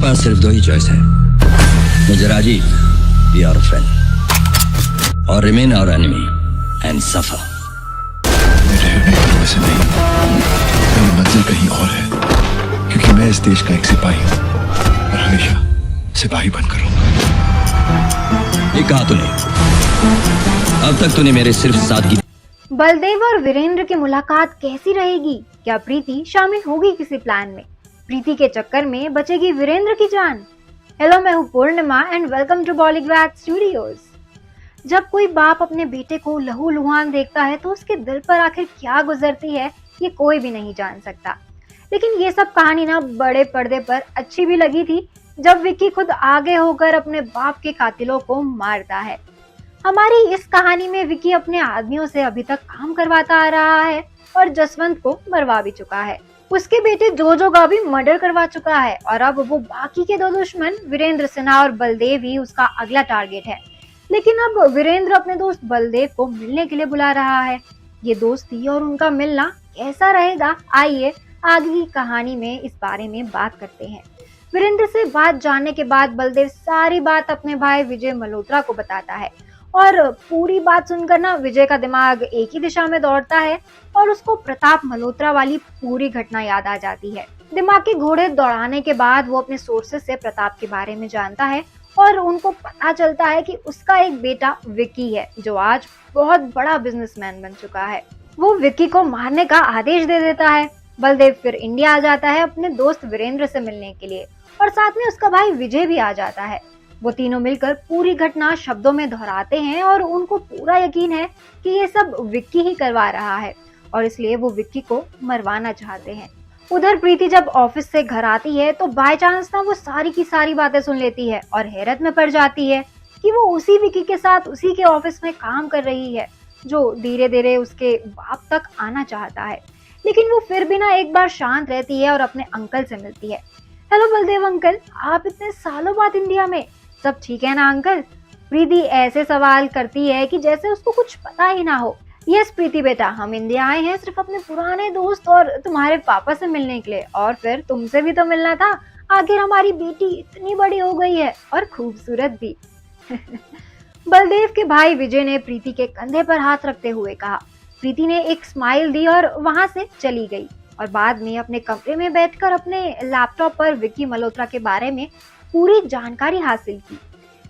पास सिर्फ दो ही चॉइस है, मुझे राजी बी आवर फ्रेंड और remain our enemy and suffer. मेरे हृदय से नहीं, मेरी मंजिल कहीं और है, क्योंकि मैं इस देश का एक सिपाही हूँ और हमेशा सिपाही बनकर रहूंगा। ये कहा तूने? अब तक तूने मेरे सिर्फ साथ की। बलदेव और वीरेंद्र की मुलाकात कैसी रहेगी? क्या प्रीति शामिल होगी किसी प्लान में? प्रीति के चक्कर में बचेगी वीरेंद्र की जान? हेलो, मैं हूँ Purnima and welcome to Bollygrad studios. जब कोई बाप अपने बेटे को लहूलुहान देखता है तो उसके दिल पर आखिर क्या गुजरती है, ये कोई भी नहीं जान सकता। लेकिन ये सब कहानी ना बड़े पर्दे पर अच्छी भी लगी थी जब विक्की खुद आगे होकर अपने बाप के कातिलों को मारता है। हमारी इस कहानी में विक्की अपने आदमियों से अभी तक काम करवाता आ रहा है और जसवंत को मरवा भी चुका है। उसके बेटे जोजो का भी मर्डर करवा चुका है और अब वो बाकी के दो दुश्मन वीरेंद्र सिन्हा और बलदेव ही उसका अगला टारगेट है। लेकिन अब वीरेंद्र अपने दोस्त बलदेव को मिलने के लिए बुला रहा है। ये दोस्ती और उनका मिलना कैसा रहेगा, आइए आगे की कहानी में इस बारे में बात करते हैं। वीरेंद्र से बात जानने के बाद बलदेव सारी बात अपने भाई विजय मल्होत्रा को बताता है और पूरी बात सुनकर ना विजय का दिमाग एक ही दिशा में दौड़ता है और उसको प्रताप मल्होत्रा वाली पूरी घटना याद आ जाती है। दिमाग के घोड़े दौड़ाने के बाद वो अपने सोर्सेस से प्रताप के बारे में जानता है और उनको पता चलता है कि उसका एक बेटा विक्की है जो आज बहुत बड़ा बिजनेसमैन बन चुका है। वो विक्की को मारने का आदेश दे देता है। बलदेव फिर इंडिया आ जाता है अपने दोस्त वीरेंद्र से मिलने के लिए और साथ में उसका भाई विजय भी आ जाता है। वो तीनों मिलकर पूरी घटना शब्दों में दोहराते हैं और उनको पूरा यकीन है कि ये सब विक्की ही करवा रहा है और इसलिए वो विक्की को मरवाना चाहते हैं। उधर प्रीति जब ऑफिस से घर आती है तो बाय चांस ना वो सारी की सारी बातें सुन लेती है और हैरत में पड़ जाती है कि वो उसी विक्की के साथ उसी के ऑफिस में काम कर रही है जो धीरे धीरे उसके बाप तक आना चाहता है। लेकिन वो फिर भी ना एक बार शांत रहती है और अपने अंकल से मिलती है। हेलो बलदेव अंकल, आप इतने सालों बाद इंडिया में, सब ठीक है ना अंकल? प्रीति ऐसे सवाल करती है कि जैसे उसको कुछ पता ही ना हो। यस प्रीति बेटा, हम इंडिया आए हैं सिर्फ अपने पुराने दोस्त और तुम्हारे पापा से मिलने के लिए, और फिर तुमसे भी तो मिलना था। आखिर हमारी बेटी इतनी बड़ी हो गई है और खूबसूरत भी। बलदेव के भाई विजय ने प्रीति के कंधे पर हाथ रखते हुए कहा। प्रीति ने एक स्माइल दी और वहां से चली गई और बाद में अपने कमरे में बैठकर अपने लैपटॉप पर विक्की मल्होत्रा के बारे में पूरी जानकारी हासिल की।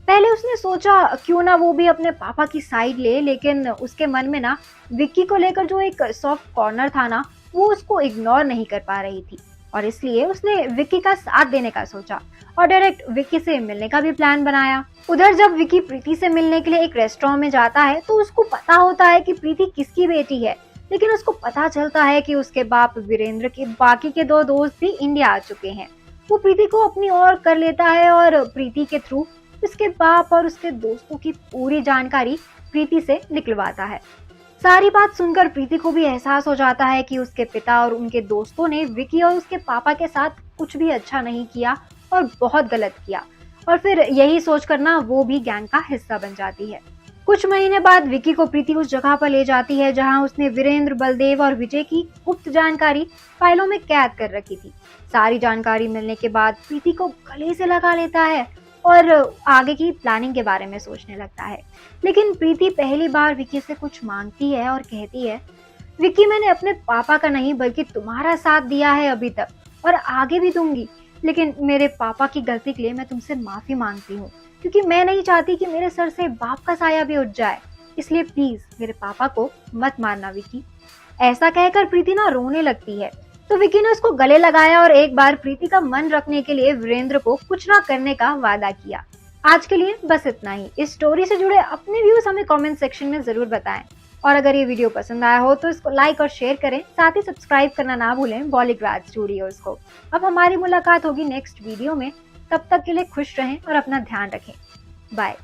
पहले उसने सोचा क्यों ना वो भी अपने पापा की साइड ले, लेकिन उसके मन में ना विक्की को लेकर जो एक सॉफ्ट कॉर्नर था ना, वो उसको इग्नोर नहीं कर पा रही थी और इसलिए उसने विक्की का साथ देने का सोचा और डायरेक्ट विक्की से मिलने का भी प्लान बनाया। उधर जब विक्की प्रीति से मिलने के लिए एक रेस्टोरेंट में जाता है तो उसको पता होता है कि प्रीति किसकी बेटी है, लेकिन उसको पता चलता है कि उसके बाप वीरेंद्र के बाकी के दो दोस्त भी इंडिया आ चुके हैं। वो प्रीति को अपनी ओर कर लेता है और प्रीति के थ्रू उसके बाप और उसके दोस्तों की पूरी जानकारी प्रीति से निकलवाता है। सारी बात सुनकर प्रीति को भी एहसास हो जाता है कि उसके पिता और उनके दोस्तों ने विक्की और उसके पापा के साथ कुछ भी अच्छा नहीं किया और बहुत गलत किया, और फिर यही सोचकर ना वो भी गैंग का हिस्सा बन जाती है। कुछ महीने बाद विक्की को प्रीति उस जगह पर ले जाती है जहां उसने वीरेंद्र, बलदेव और विजय की गुप्त जानकारी फाइलों में कैद कर रखी थी। सारी जानकारी मिलने के बाद प्रीति को गले से लगा लेता है और आगे की प्लानिंग के बारे में सोचने लगता है। लेकिन प्रीति पहली बार विक्की से कुछ मांगती है और कहती है, विक्की मैंने अपने पापा का नहीं बल्कि तुम्हारा साथ दिया है अभी तक और आगे भी दूंगी, लेकिन मेरे पापा की गलती के लिए मैं तुमसे माफी मांगती हूँ क्योंकि मैं नहीं चाहती कि मेरे सर से बाप का साया भी उठ जाए, इसलिए प्लीज मेरे पापा को मत मारना विक्की। ऐसा कहकर प्रीति ना रोने लगती है तो विक्की ने उसको गले लगाया और एक बार प्रीति का मन रखने के लिए वीरेंद्र को कुछ ना करने का वादा किया। आज के लिए बस इतना ही। इस स्टोरी से जुड़े अपने व्यूज हमें कमेंट सेक्शन में जरूर बताएं और अगर ये वीडियो पसंद आया हो तो इसको लाइक और शेयर करें, साथ ही सब्सक्राइब करना ना भूलें बॉलीग्रैड स्टूडियोज को। अब हमारी मुलाकात होगी नेक्स्ट वीडियो में, तब तक के लिए खुश रहें और अपना ध्यान रखें। बाय।